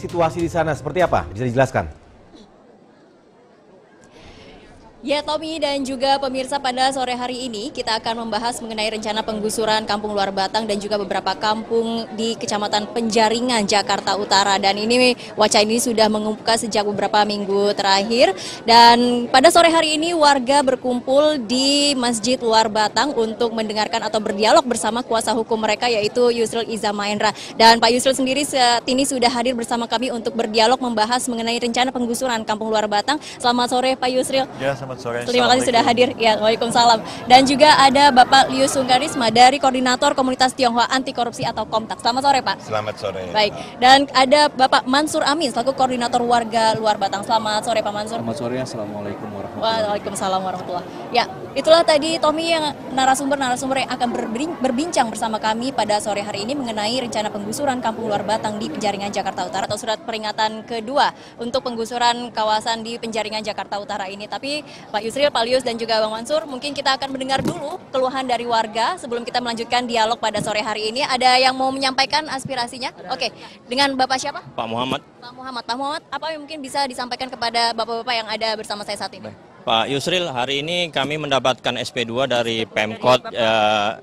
situasi di sana seperti apa? Bisa dijelaskan? Ya, Tommy dan juga pemirsa, pada sore hari ini kita akan membahas mengenai rencana penggusuran Kampung Luar Batang dan juga beberapa kampung di Kecamatan Penjaringan, Jakarta Utara. Dan ini wacana ini sudah mengemuka sejak beberapa minggu terakhir. Dan pada sore hari ini warga berkumpul di Masjid Luar Batang untuk mendengarkan atau berdialog bersama kuasa hukum mereka, yaitu Yusril Iza Mahendra. Dan Pak Yusril sendiri saat ini sudah hadir bersama kami untuk berdialog membahas mengenai rencana penggusuran Kampung Luar Batang. Selamat sore Pak Yusril. Ya, selamat sore. Terima kasih sudah hadir. Ya, waalaikumsalam. Dan juga ada Bapak Lius Sungkarisma dari Koordinator Komunitas Tionghoa Anti Korupsi atau Komtak. Selamat sore, Pak. Selamat sore. Baik. Dan ada Bapak Mansur Amin selaku Koordinator Warga Luar Batang. Selamat sore, Pak Mansur. Selamat sore. Assalamualaikum warahmatullahi wabarakatuh. Waalaikumsalam warahmatullahi. Ya, itulah tadi Tommy yang narasumber yang akan berbincang bersama kami pada sore hari ini mengenai rencana penggusuran Kampung Luar Batang di Penjaringan, Jakarta Utara, atau surat peringatan kedua untuk penggusuran kawasan di Penjaringan, Jakarta Utara ini. Tapi Pak Yusril, Pak Lius, dan juga Bang Mansur, mungkin kita akan mendengar dulu keluhan dari warga sebelum kita melanjutkan dialog pada sore hari ini. Ada yang mau menyampaikan aspirasinya? Oke, dengan Bapak siapa? Pak Muhammad. Pak Muhammad, apa yang mungkin bisa disampaikan kepada Bapak-Bapak yang ada bersama saya saat ini? Pak Yusril, hari ini kami mendapatkan SP2 dari Pemkot,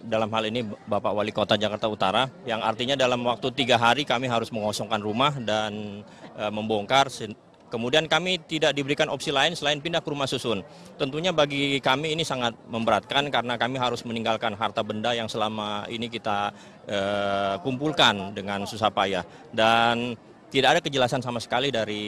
dalam hal ini Bapak Wali Kota Jakarta Utara, yang artinya dalam waktu 3 hari kami harus mengosongkan rumah dan membongkar. Kemudian kami tidak diberikan opsi lain selain pindah ke rumah susun. Tentunya bagi kami ini sangat memberatkan karena kami harus meninggalkan harta benda yang selama ini kita kumpulkan dengan susah payah. Dan tidak ada kejelasan sama sekali dari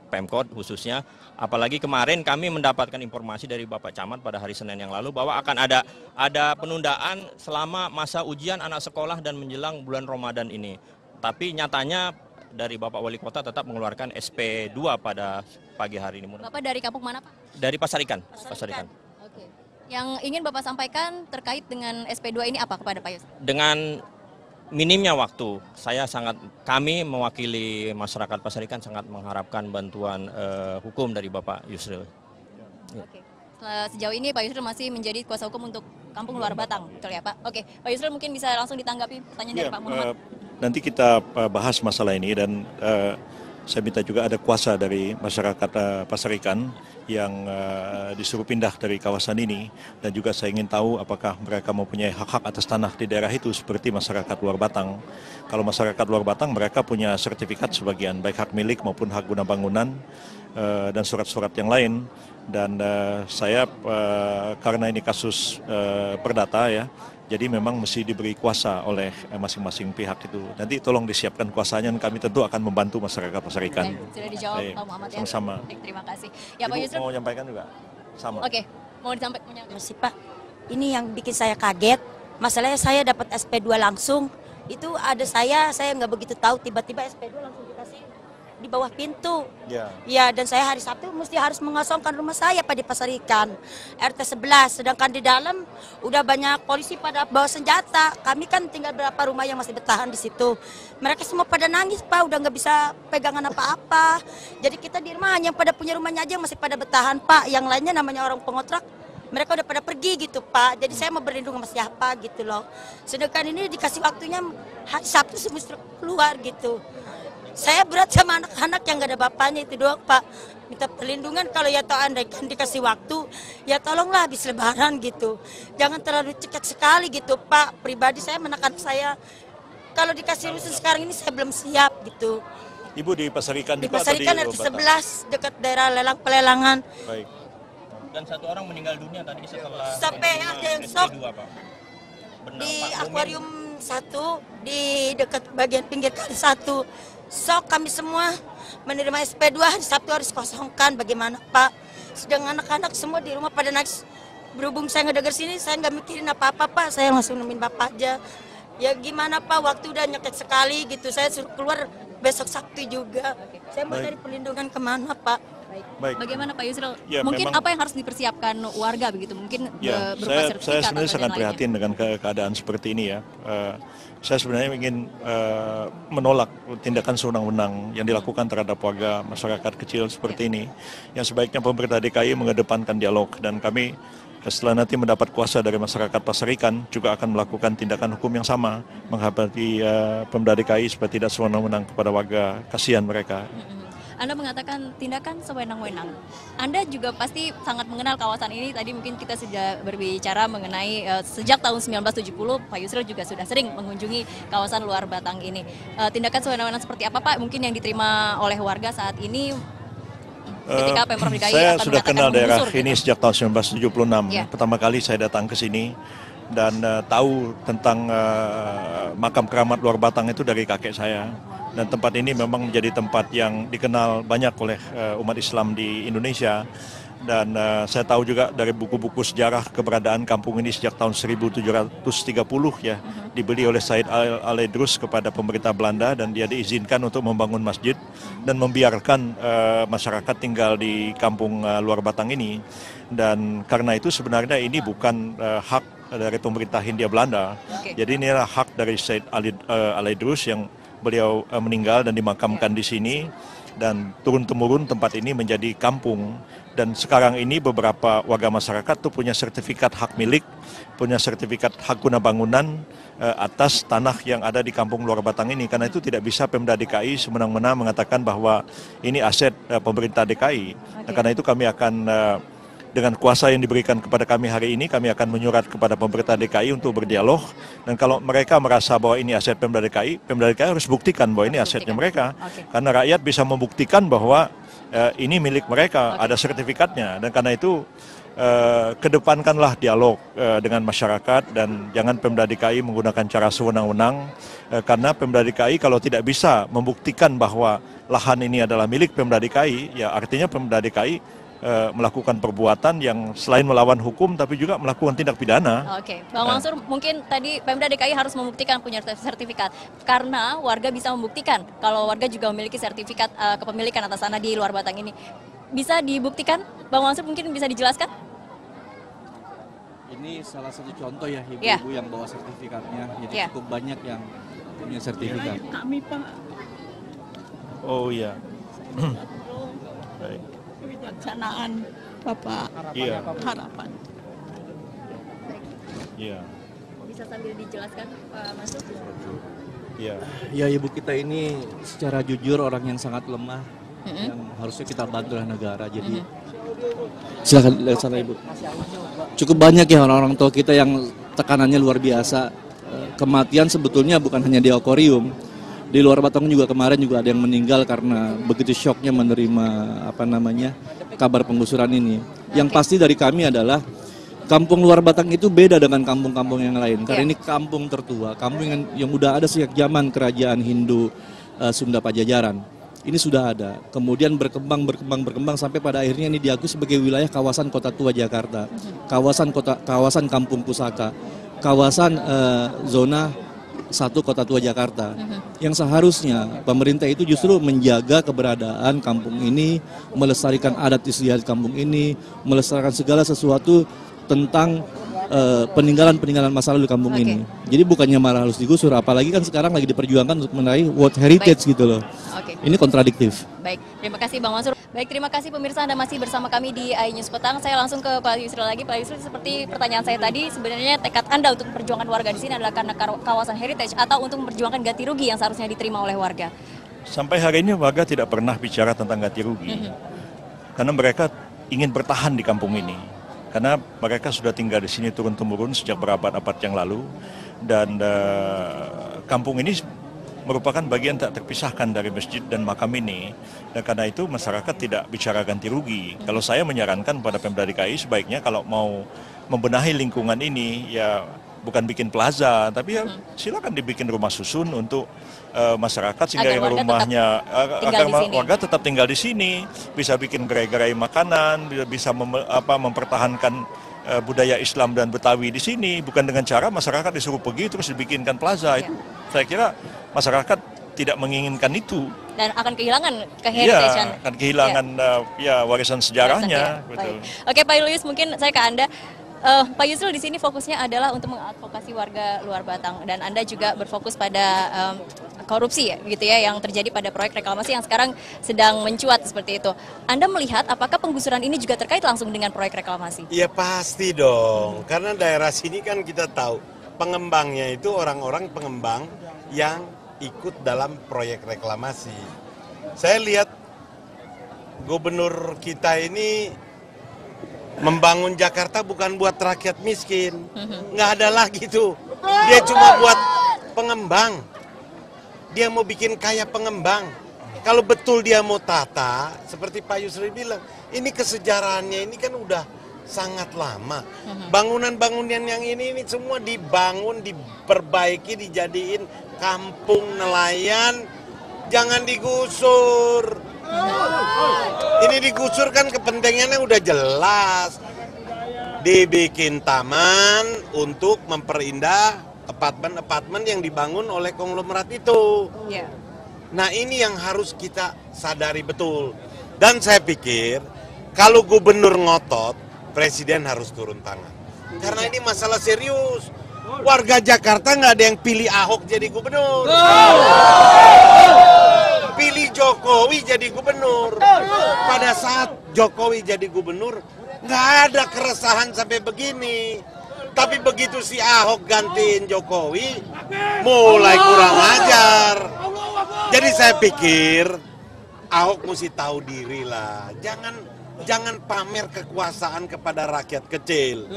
Pemkot khususnya. Apalagi kemarin kami mendapatkan informasi dari Bapak Camat pada hari Senin yang lalu bahwa akan ada penundaan selama masa ujian anak sekolah dan menjelang bulan Ramadan ini. Tapi nyatanya dari Bapak Wali Kota tetap mengeluarkan SP2 pada pagi hari ini. Bapak dari kampung mana, Pak? Dari Pasar Ikan. Oke. Yang ingin Bapak sampaikan terkait dengan SP2 ini apa kepada Pak Yusril? Dengan minimnya waktu, kami mewakili masyarakat Pasar Ikan sangat mengharapkan bantuan hukum dari Bapak Yusril. Oke. Sejauh ini Pak Yusril masih menjadi kuasa hukum untuk Kampung Luar Batang, betul ya Pak? Oke, Pak Yusril mungkin bisa langsung ditanggapi pertanyaan dari Pak Muhammad. Nanti kita bahas masalah ini dan saya minta juga ada kuasa dari masyarakat Pasar Ikan yang disuruh pindah dari kawasan ini, dan juga saya ingin tahu apakah mereka mempunyai hak-hak atas tanah di daerah itu seperti masyarakat Luar Batang. Kalau masyarakat Luar Batang mereka punya sertifikat sebagian, baik hak milik maupun hak guna bangunan dan surat-surat yang lain. Dan saya karena ini kasus perdata ya, jadi memang mesti diberi kuasa oleh masing-masing pihak itu. Nanti tolong disiapkan kuasanya, dan kami tentu akan membantu masyarakat Pasar Ikan. Sudah dijawab Pak Muhammad ya. Sama-sama. Terima kasih. Ya Pak Ibu Yusril. mau menyampaikan juga? Sama. Oke, mau disampaikan. Masih Pak, ini yang bikin saya kaget. Masalahnya saya dapat SP2 langsung. Itu ada saya nggak begitu tahu, tiba-tiba SP2 langsung dikasih di bawah pintu. Ya, dan saya hari Sabtu mesti harus mengosongkan rumah saya Pak di Pasar Ikan RT 11, sedangkan di dalam udah banyak polisi pada bawa senjata. Kami kan tinggal berapa rumah yang masih bertahan di situ. Mereka semua pada nangis Pak, udah nggak bisa pegangan apa-apa. Jadi kita di rumah hanya pada punya rumahnya aja yang masih pada bertahan Pak. Yang lainnya namanya orang pengontrak, mereka udah pada pergi gitu Pak. Jadi saya mau berlindung sama siapa gitu loh. Sedangkan ini dikasih waktunya hari Sabtu semester keluar gitu. Saya berat sama anak-anak yang gak ada bapaknya itu doang Pak. Minta perlindungan, kalau ya toh andaikan dikasih waktu, ya tolonglah habis lebaran gitu. Jangan terlalu cekat sekali gitu Pak. Pribadi saya menekan saya, kalau dikasih rusun sekarang ini saya belum siap gitu. Ibu di Pasar Ikan di juga Pasar Ikan RT 11 dekat daerah lelang pelelangan. Baik. Dan 1 orang meninggal dunia tadi setelah sampai ada yang shock di akuarium 1 di dekat bagian pinggir kali 1. Sok kami semua menerima SP2, hari Sabtu harus kosongkan. Bagaimana Pak? Sedang anak-anak semua di rumah pada nangis. Berhubung saya ngedenger sini, saya nggak mikirin apa-apa Pak. Saya langsung nemuin Bapak aja. Ya gimana Pak, waktu udah nyeket sekali gitu. Saya suruh keluar besok Sabtu juga. Saya mau cari perlindungan kemana Pak? Baik. Bagaimana Pak Yusril? Ya, mungkin memang, apa yang harus dipersiapkan warga begitu? Mungkin ya, berupa sertifikat. Saya sebenarnya sangat lainnya. prihatin dengan keadaan seperti ini ya. Saya sebenarnya ingin menolak tindakan sewenang-wenang yang dilakukan terhadap warga masyarakat kecil seperti ini. Yang sebaiknya pemerintah DKI mengedepankan dialog, dan kami setelah nanti mendapat kuasa dari masyarakat Pasar Ikan, juga akan melakukan tindakan hukum yang sama menghadapi Pemda DKI supaya tidak sewenang-wenang kepada warga, kasihan mereka. Anda mengatakan tindakan sewenang-wenang. Anda juga pasti sangat mengenal kawasan ini. Tadi mungkin kita sudah berbicara mengenai sejak tahun 1970, Pak Yusril juga sudah sering mengunjungi kawasan Luar Batang ini. Tindakan sewenang-wenang seperti apa, Pak? Mungkin yang diterima oleh warga saat ini ketika Pemprov DKI saya akan sudah kenal daerah ini gitu. sejak tahun 1976. Ya. Pertama kali saya datang ke sini dan tahu tentang makam keramat Luar Batang itu dari kakek saya. Dan tempat ini memang menjadi tempat yang dikenal banyak oleh umat Islam di Indonesia. Dan saya tahu juga dari buku-buku sejarah keberadaan kampung ini sejak tahun 1730 ya. Dibeli oleh Said Al-Idrus kepada pemerintah Belanda dan dia diizinkan untuk membangun masjid dan membiarkan masyarakat tinggal di kampung Luar Batang ini. Dan karena itu sebenarnya ini bukan hak dari pemerintah Hindia Belanda. Jadi ini adalah hak dari Said Al-Idrus yang beliau meninggal dan dimakamkan di sini, dan turun-temurun tempat ini menjadi kampung. Dan sekarang ini beberapa warga masyarakat tuh punya sertifikat hak milik, punya sertifikat hak guna bangunan atas tanah yang ada di kampung Luar Batang ini. Karena itu tidak bisa Pemda DKI semena-mena mengatakan bahwa ini aset pemerintah DKI. Nah, karena itu kami akan dengan kuasa yang diberikan kepada kami hari ini, kami akan menyurat kepada pemerintah DKI untuk berdialog. Dan kalau mereka merasa bahwa ini aset Pemda DKI harus buktikan bahwa ini asetnya mereka. Karena rakyat bisa membuktikan bahwa ini milik mereka, ada sertifikatnya. Dan karena itu kedepankanlah dialog dengan masyarakat dan jangan Pemda DKI menggunakan cara sewenang-wenang. Karena Pemda DKI kalau tidak bisa membuktikan bahwa lahan ini adalah milik Pemda DKI, ya artinya Pemda DKI melakukan perbuatan yang selain melawan hukum tapi juga melakukan tindak pidana. Oke, Bang Mansur, mungkin tadi Pemda DKI harus membuktikan punya sertifikat karena warga bisa membuktikan kalau warga juga memiliki sertifikat kepemilikan atas tanah di Luar Batang ini. Bisa dibuktikan, Bang Mansur, mungkin bisa dijelaskan? Ini salah satu contoh ya ibu-ibu yang bawa sertifikatnya, jadi cukup banyak yang punya sertifikat. Kami Pak. Oh iya. Baik. Kebijaksanaan Bapak Harapan. Iya. Bisa sambil dijelaskan, Pak Mansur? Iya. Ya, ibu kita ini secara jujur orang yang sangat lemah, yang harusnya kita bantu negara. Jadi silakan lihat sana ibu. Cukup banyak ya orang-orang tua kita yang tekanannya luar biasa. Kematian sebetulnya bukan hanya di akuarium. Di Luar Batang juga kemarin juga ada yang meninggal karena begitu syoknya menerima kabar penggusuran ini. Yang pasti dari kami adalah kampung Luar Batang itu beda dengan kampung-kampung yang lain. Karena ini kampung tertua, kampung yang udah ada sejak zaman kerajaan Hindu Sunda Pajajaran. Ini sudah ada. Kemudian berkembang sampai pada akhirnya ini diakui sebagai wilayah kawasan Kota Tua Jakarta, kawasan Kampung Pusaka, kawasan zona 1 Kota Tua Jakarta. Yang seharusnya pemerintah itu justru menjaga keberadaan kampung ini, melestarikan adat istiadat kampung ini, melestarikan segala sesuatu tentang peninggalan masa lalu di kampung ini. Jadi bukannya malah harus digusur, apalagi kan sekarang lagi diperjuangkan untuk meraih World Heritage gitu loh. Ini kontradiktif. Baik, terima kasih Bang Mansur. Baik, terima kasih pemirsa, Anda masih bersama kami di iNews Petang. Saya langsung ke Pak Yusril lagi. Pak Yusril, seperti pertanyaan saya tadi, sebenarnya tekad Anda untuk memperjuangkan warga di sini adalah karena kawasan heritage atau untuk memperjuangkan ganti rugi yang seharusnya diterima oleh warga? Sampai hari ini warga tidak pernah bicara tentang ganti rugi. Karena mereka ingin bertahan di kampung ini. Karena mereka sudah tinggal di sini turun-temurun sejak berabad-abad yang lalu. Dan kampung ini merupakan bagian tak terpisahkan dari masjid dan makam ini. Dan karena itu masyarakat tidak bicara ganti rugi. Kalau saya menyarankan pada Pemda DKI sebaiknya kalau mau membenahi lingkungan ini, ya bukan bikin plaza, tapi ya silakan dibikin rumah susun untuk masyarakat sehingga yang rumahnya warga tetap tinggal di sini, bisa bikin gerai-gerai makanan, bisa mempertahankan budaya Islam dan Betawi di sini, bukan dengan cara masyarakat disuruh pergi terus dibikinkan plaza. Itu saya kira masyarakat tidak menginginkan itu. Dan akan kehilangan keheritagean. Akan kehilangan warisan sejarahnya. Betul. Oke, Pak Julius, mungkin saya ke Anda. Pak Yusril di sini fokusnya adalah untuk mengadvokasi warga Luar Batang dan Anda juga berfokus pada korupsi ya, gitu ya, yang terjadi pada proyek reklamasi yang sekarang sedang mencuat seperti itu. Anda melihat apakah penggusuran ini juga terkait langsung dengan proyek reklamasi? Ya pasti dong, karena daerah sini kan kita tahu pengembangnya itu orang-orang pengembang yang ikut dalam proyek reklamasi. Saya lihat gubernur kita ini membangun Jakarta bukan buat rakyat miskin, nggak ada lagi tuh. Dia cuma buat pengembang. Dia mau bikin kaya pengembang. Kalau betul dia mau tata, seperti Pak Yusril bilang, ini kesejarahannya ini kan udah sangat lama. Bangunan-bangunan yang ini semua dibangun, diperbaiki, dijadiin kampung nelayan, jangan digusur. Ini digusur kan kepentingannya udah jelas. Dibikin taman untuk memperindah apartemen-apartemen yang dibangun oleh konglomerat itu. Nah ini yang harus kita sadari betul. Dan saya pikir kalau gubernur ngotot, presiden harus turun tangan. Karena ini masalah serius. Warga Jakarta nggak ada yang pilih Ahok jadi gubernur. Pilih Jokowi jadi gubernur. Pada saat Jokowi jadi gubernur, nggak ada keresahan sampai begini. Tapi begitu si Ahok gantiin Jokowi, mulai kurang ajar. Jadi saya pikir Ahok mesti tahu diri lah. Jangan pamer kekuasaan kepada rakyat kecil.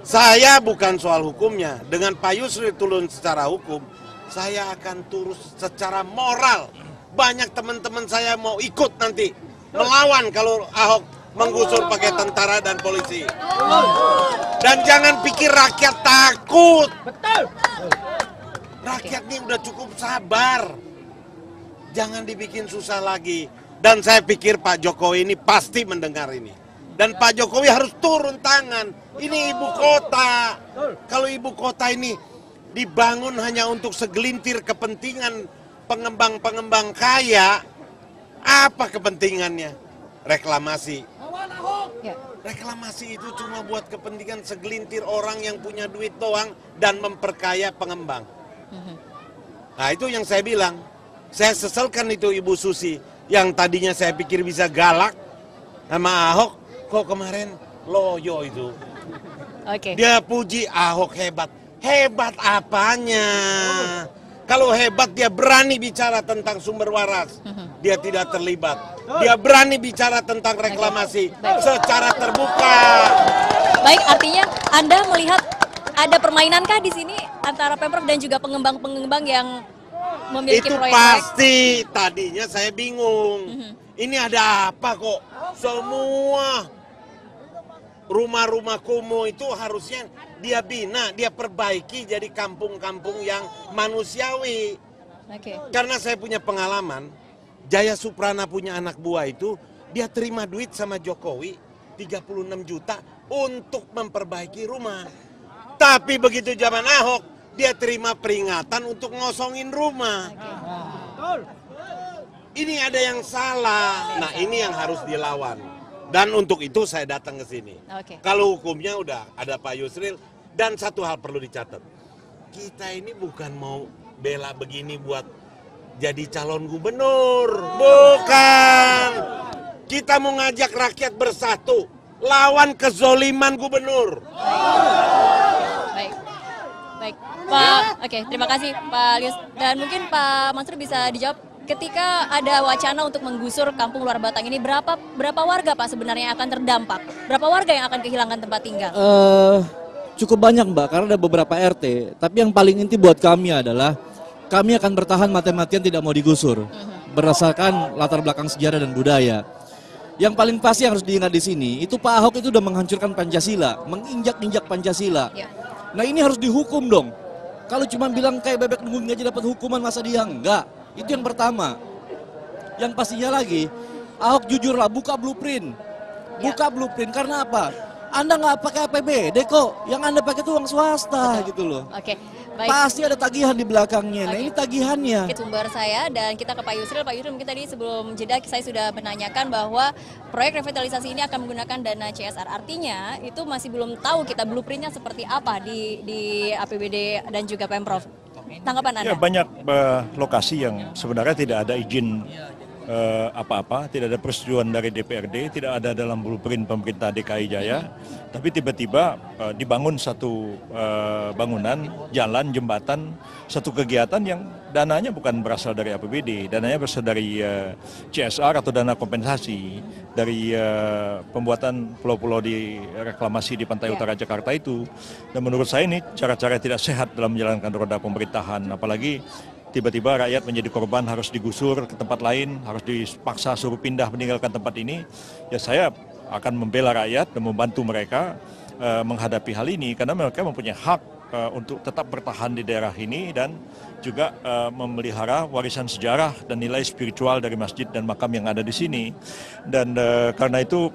Saya bukan soal hukumnya. Dengan Pak Yusril turun secara hukum, saya akan turun secara moral. Banyak teman-teman saya mau ikut nanti melawan kalau Ahok menggusur pakai tentara dan polisi. Dan jangan pikir rakyat takut. Rakyat ini udah cukup sabar. Jangan dibikin susah lagi. Dan saya pikir Pak Jokowi ini pasti mendengar ini. Dan Pak Jokowi harus turun tangan. Ini ibu kota. Kalau ibu kota ini dibangun hanya untuk segelintir kepentingan pengembang-pengembang kaya, apa kepentingannya? Reklamasi. Reklamasi itu cuma buat kepentingan segelintir orang yang punya duit doang dan memperkaya pengembang. Nah itu yang saya bilang. Saya sesalkan itu Ibu Susi. Yang tadinya saya pikir bisa galak sama Ahok, kok kemarin loyo itu. Dia puji Ahok hebat. Hebat apanya? Kalau hebat dia berani bicara tentang sumber waras. Dia tidak terlibat. Dia berani bicara tentang reklamasi secara terbuka. Baik, artinya Anda melihat ada permainankah di sini antara Pemprov dan juga pengembang-pengembang yang memiliki itu proyek? pasti. Tadinya saya bingung. Ini ada apa kok? Semua rumah-rumah kumuh itu harusnya dia bina, dia perbaiki jadi kampung-kampung yang manusiawi. Karena saya punya pengalaman, Jaya Suprana punya anak buah itu, dia terima duit sama Jokowi 36 juta untuk memperbaiki rumah. Tapi begitu zaman Ahok, dia terima peringatan untuk ngosongin rumah. Ini ada yang salah. Nah ini yang harus dilawan. Dan untuk itu saya datang ke sini. Kalau hukumnya udah ada Pak Yusril. Dan satu hal perlu dicatat. Kita ini bukan mau bela begini buat jadi calon gubernur. Bukan. Kita mau ngajak rakyat bersatu. Lawan kezoliman gubernur. Baik, Pak. Terima kasih Pak Lius. Dan mungkin Pak Mansur bisa dijawab. Ketika ada wacana untuk menggusur kampung Luar Batang ini, berapa warga Pak sebenarnya yang akan terdampak? Berapa warga yang akan kehilangan tempat tinggal? Cukup banyak Mbak, karena ada beberapa RT. Tapi yang paling inti buat kami adalah kami akan bertahan mati-matian tidak mau digusur. Berdasarkan latar belakang sejarah dan budaya. Yang paling pasti yang harus diingat di sini, itu Pak Ahok itu udah menghancurkan Pancasila, menginjak-injak Pancasila. Nah ini harus dihukum dong. Kalau cuma bilang kayak bebek nungguin aja dapat hukuman, masa dia enggak? Itu yang pertama. Yang pastinya lagi, Ahok jujurlah buka blueprint. Buka blueprint karena apa? Anda nggak pakai APBD kok, yang Anda pakai itu uang swasta gitu loh. Baik. Pasti ada tagihan di belakangnya. Nah ini tagihannya. Sumber saya dan kita ke Pak Yusril. Pak Yusril mungkin tadi sebelum jeda saya sudah menanyakan bahwa proyek revitalisasi ini akan menggunakan dana CSR. Artinya itu masih belum tahu kita blueprintnya seperti apa di APBD dan juga Pemprov. Tanggapan Anda? Ya, banyak lokasi yang sebenarnya tidak ada izin apa-apa, tidak ada persetujuan dari DPRD, tidak ada dalam blueprint pemerintah DKI Jaya, tapi tiba-tiba dibangun satu bangunan, jalan, jembatan, satu kegiatan yang dananya bukan berasal dari APBD, dananya berasal dari CSR atau dana kompensasi dari pembuatan pulau-pulau di reklamasi di pantai utara Jakarta itu. Dan menurut saya ini cara-cara tidak sehat dalam menjalankan roda pemerintahan, apalagi tiba-tiba rakyat menjadi korban, harus digusur ke tempat lain, harus dipaksa suruh pindah meninggalkan tempat ini. Ya saya akan membela rakyat dan membantu mereka menghadapi hal ini karena mereka mempunyai hak untuk tetap bertahan di daerah ini dan juga memelihara warisan sejarah dan nilai spiritual dari masjid dan makam yang ada di sini. Dan karena itu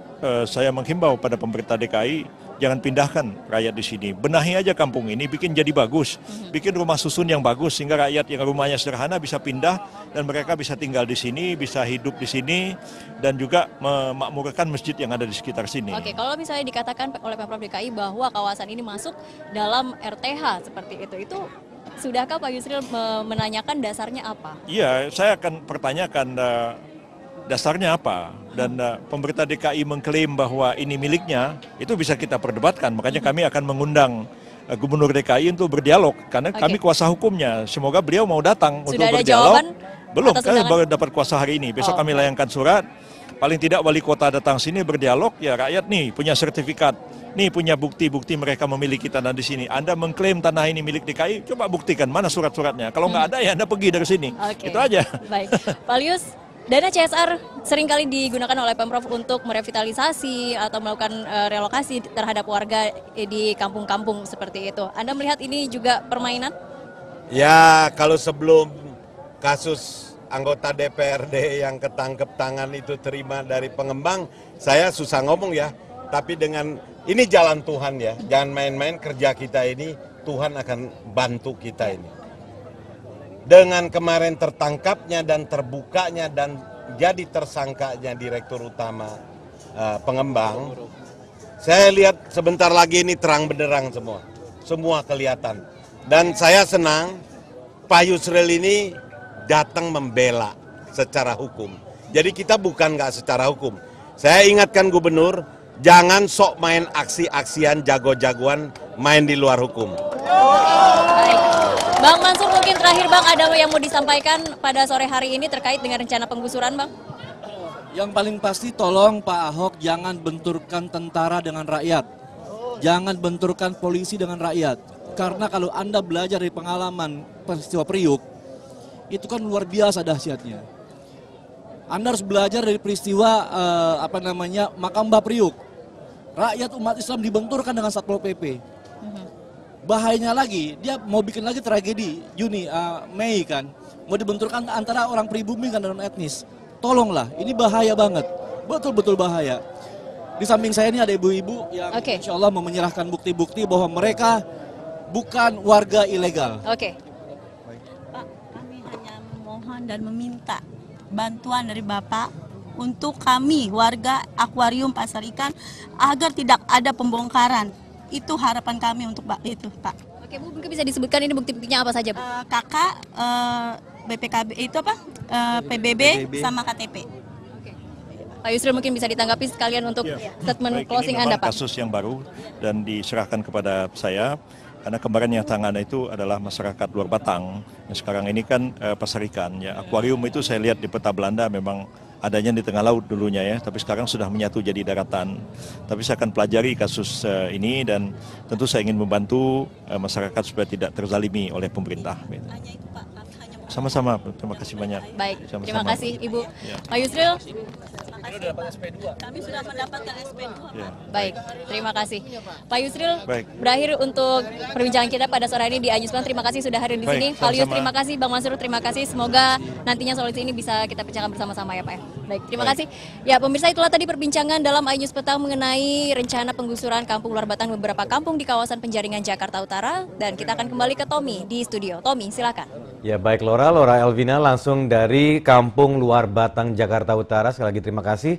saya menghimbau pada pemerintah DKI, jangan pindahkan rakyat di sini. Benahi aja kampung ini, bikin jadi bagus. Bikin rumah susun yang bagus sehingga rakyat yang rumahnya sederhana bisa pindah dan mereka bisa tinggal di sini, bisa hidup di sini dan juga memakmurkan masjid yang ada di sekitar sini. Oke, kalau misalnya dikatakan oleh Pemprov DKI bahwa kawasan ini masuk dalam RTH seperti itu sudahkah Pak Yusril menanyakan dasarnya apa? Iya, saya akan pertanyakan dasarnya apa, dan pemerintah DKI mengklaim bahwa ini miliknya, itu bisa kita perdebatkan. Makanya kami akan mengundang Gubernur DKI untuk berdialog, karena kami kuasa hukumnya. Semoga beliau mau datang untuk berdialog. Jawaban? Belum, kami baru dapat kuasa hari ini. Besok kami layangkan surat, paling tidak wali kota datang sini berdialog, ya rakyat nih punya sertifikat, nih punya bukti-bukti mereka memiliki tanah di sini. Anda mengklaim tanah ini milik DKI, coba buktikan mana surat-suratnya. Kalau nggak ada ya Anda pergi dari sini. Itu aja. Baik, Pak Lius, dana CSR seringkali digunakan oleh Pemprov untuk merevitalisasi atau melakukan relokasi terhadap warga di kampung-kampung seperti itu. Anda melihat ini juga permainan? Ya, kalau sebelum kasus anggota DPRD yang ketangkep tangan itu terima dari pengembang, saya susah ngomong ya. Tapi dengan ini jalan Tuhan ya, jangan main-main kerja kita ini, Tuhan akan bantu kita ini. Dengan kemarin tertangkapnya dan terbukanya dan jadi tersangkanya Direktur Utama pengembang, saya lihat sebentar lagi ini terang benderang semua kelihatan. Dan saya senang Pak Yusril ini datang membela secara hukum. Jadi kita bukan nggak secara hukum. Saya ingatkan Gubernur, jangan sok main aksi-aksian jago-jagoan main di luar hukum. Baik. Bang Mansur, mungkin terakhir Bang, ada yang mau disampaikan pada sore hari ini terkait dengan rencana penggusuran Bang? Yang paling pasti tolong Pak Ahok jangan benturkan tentara dengan rakyat. Jangan benturkan polisi dengan rakyat. Karena kalau Anda belajar dari pengalaman peristiwa Priuk, itu kan luar biasa dahsyatnya. Anda harus belajar dari peristiwa makam Mbah Priuk. Rakyat umat Islam dibenturkan dengan Satpol PP. Bahayanya lagi, dia mau bikin lagi tragedi Mei kan. Mau dibenturkan antara orang pribumi dan non etnis. Tolonglah, ini bahaya banget. Betul-betul bahaya. Di samping saya ini ada ibu-ibu yang insya Allah mau menyerahkan bukti-bukti bahwa mereka bukan warga ilegal. Pak, kami hanya memohon dan meminta bantuan dari Bapak untuk kami warga akuarium Pasar Ikan agar tidak ada pembongkaran. Itu harapan kami untuk itu, Pak. Oke, Bu, mungkin bisa disebutkan ini bukti-buktinya apa saja, Bu? Kakak, BPKB itu apa? PBB sama KTP. Pak Yusril mungkin bisa ditanggapi sekalian untuk statement closing Anda, Pak. Kasus yang baru dan diserahkan kepada saya. Karena kemarin yang tangan itu adalah masyarakat luar Batang. Yang sekarang ini kan Pasar Ikan. Ya, akuarium itu saya lihat di peta Belanda memang adanya di tengah laut dulunya ya, tapi sekarang sudah menyatu jadi daratan. Tapi saya akan pelajari kasus ini dan tentu saya ingin membantu masyarakat supaya tidak terzalimi oleh pemerintah. Sama-sama, terima kasih banyak. Baik, sama-sama. Terima kasih Ibu. Pak Yusril. Kami sudah mendapatkan SP2. Baik, terima kasih. Pak Yusril, berakhir untuk perbincangan kita pada sore ini di iNews Plan. Terima kasih sudah hadir di sini. Pak Yus, terima kasih. Bang Mansur, terima kasih. Semoga nantinya solusi ini bisa kita pecahkan bersama-sama ya Pak. Baik, terima kasih. Ya pemirsa, itulah tadi perbincangan dalam iNews Petang mengenai rencana penggusuran kampung luar Batang beberapa kampung di kawasan Penjaringan Jakarta Utara. Dan kita akan kembali ke Tommy di studio. Tommy, silakan. Ya baik Laura Elvina langsung dari Kampung Luar Batang, Jakarta Utara. Sekali lagi terima kasih.